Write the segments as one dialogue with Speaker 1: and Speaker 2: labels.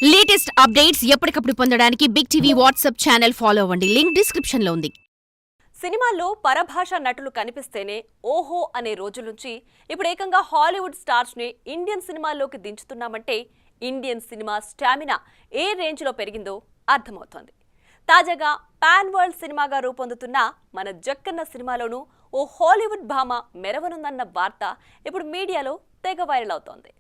Speaker 1: Latest updates ఎప్పటికప్పుడు పొందడానికి big TV WhatsApp channel follow అవ్వండి. లింక్ డిస్క్రిప్షన్ లో ఉంది.
Speaker 2: సినిమాల్లో పరభాష నటులు కనిపిస్తేనే ఓహో అనే రోజుల నుంచి ఇప్పుడు ఏకంగా హాలీవుడ్ స్టార్స్ ని ఇండియన్ సినిమాల్లోకి దించుతున్నామంటే ఇండియన్ సినిమా స్టామినా ఏ రేంజ్ లో పెరిగిందో అర్థమవుతోంది. తాజాగా పాన్ వరల్డ్ సినిమాగా రూపొందుతున్న మన జక్కన్న సినిమాలోనూ ఓ హాలీవుడ్ భామ మెరవనుందన్న వార్త ఇప్పుడు మీడియాలో తెగ వైరల్ అవుతోంది.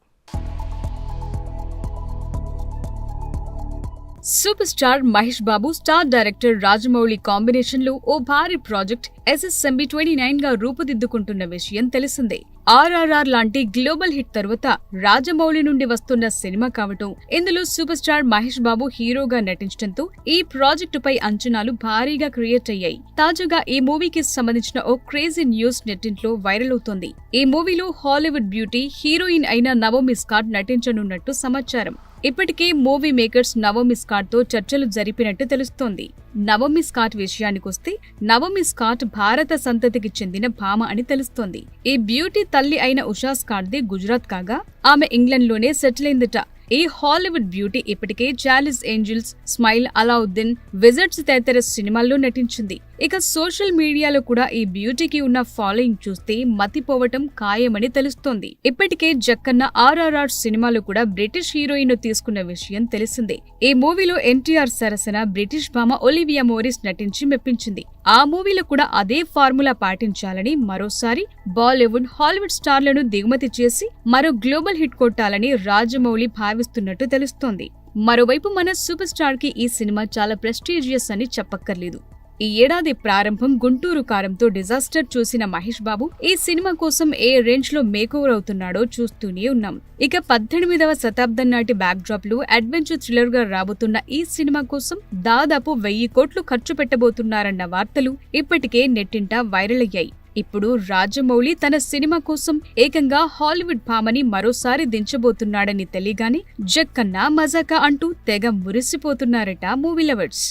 Speaker 3: Super star Mahesh Babu, star director Rajamouli combination లో ఓ భారీ ప్రాజెక్ట్ SSMB 29 గా రూపుదిద్దుకుంటున్న విషయం తెలిసిందే. RRR లాంటి గ్లోబల్ హిట్ తర్వాత రాజమౌళి నుండి వస్తున్న సినిమా కావటం, ఇందులో సూపర్ స్టార్ మహేష్ బాబు హీరోగా నటించడంతో ఈ ప్రాజెక్టుపై అంచనాలు భారీగా క్రియేట్ అయ్యాయి. తాజాగా ఈ మూవీకి సంబంధించిన ఓ క్రేజీ న్యూస్ నెట్టింట్లో వైరల్ అవుతోంది. ఈ మూవీలో హాలీవుడ్ బ్యూటీ హీరోయిన్ అయిన నవోమి స్కాట్ నటించనున్నట్టు సమాచారం. ఇప్పటికే మూవీ మేకర్స్ నవోమి స్కాట్ తో చర్చలు జరిపినట్టు తెలుస్తోంది. నవోమి స్కాట్ విషయానికొస్తే నవోమి స్కాట్ భారత సంతతికి చెందిన భామ అని తెలుస్తోంది. ఈ బ్యూటీ తల్లి అయిన ఉషా స్కాట్ది గుజరాత్ కాగా ఆమె ఇంగ్లండ్లోనే సెటిల్ అయిందట. ఈ హాలీవుడ్ బ్యూటీ ఇప్పటికే Charles angels, smile, Alauddin, Wizards తదితర సినిమాల్లో నటించింది. ఇక సోషల్ మీడియాలో కూడా ఈ బ్యూటీకి ఉన్న ఫాలోయింగ్ చూస్తే మతిపోవటం ఖాయమని తెలుస్తోంది. ఇప్పటికే జక్కన్న RRR సినిమాలో కూడా బ్రిటిష్ హీరోయిన్ తీసుకున్న విషయం తెలిసిందే. ఈ మూవీలో NTR సరసన బ్రిటిష్ భామ ఒలివియా మోరిస్ నటించి మెప్పించింది. ఆ మూవీలో కూడా అదే ఫార్ములా పాటించాలని, మరోసారి బాలీవుడ్, హాలీవుడ్ స్టార్లను దిగుమతి చేసి మరో గ్లోబల్ హిట్ కొట్టాలని రాజమౌళి భావిస్తున్నట్టు తెలుస్తోంది. మరోవైపు మన సూపర్ స్టార్ కి ఈ సినిమా చాలా ప్రెస్టీజియస్ అని చెప్పక్కర్లేదు. ఈ ఏడాది ప్రారంభం గుంటూరు కారంతో డిజాస్టర్ చూసిన మహేష్ బాబు ఈ సినిమా కోసం ఏ రేంజ్ లో మేకోవర్ అవుతున్నాడో చూస్తూనే ఉన్నాం. ఇక 18వ శతాబ్దం నాటి బ్యాక్ డ్రాప్ లో అడ్వెంచర్ థ్రిల్లర్ గా రాబోతున్న ఈ సినిమా కోసం దాదాపు 1000 కోట్లు ఖర్చు పెట్టబోతున్నారన్న వార్తలు ఇప్పటికే నెట్టింట వైరల్ అయ్యాయి. ఇప్పుడు రాజమౌళి తన సినిమా కోసం ఏకంగా హాలీవుడ్ భామని మరోసారి దించబోతున్నాడని తెలియగానే జక్కన్న మజాకా అంటూ తెగ మురిసిపోతున్నారట movie lovers.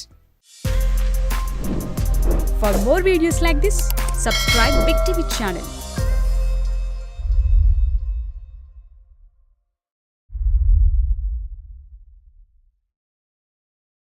Speaker 3: For more videos like this, subscribe Big TV channel.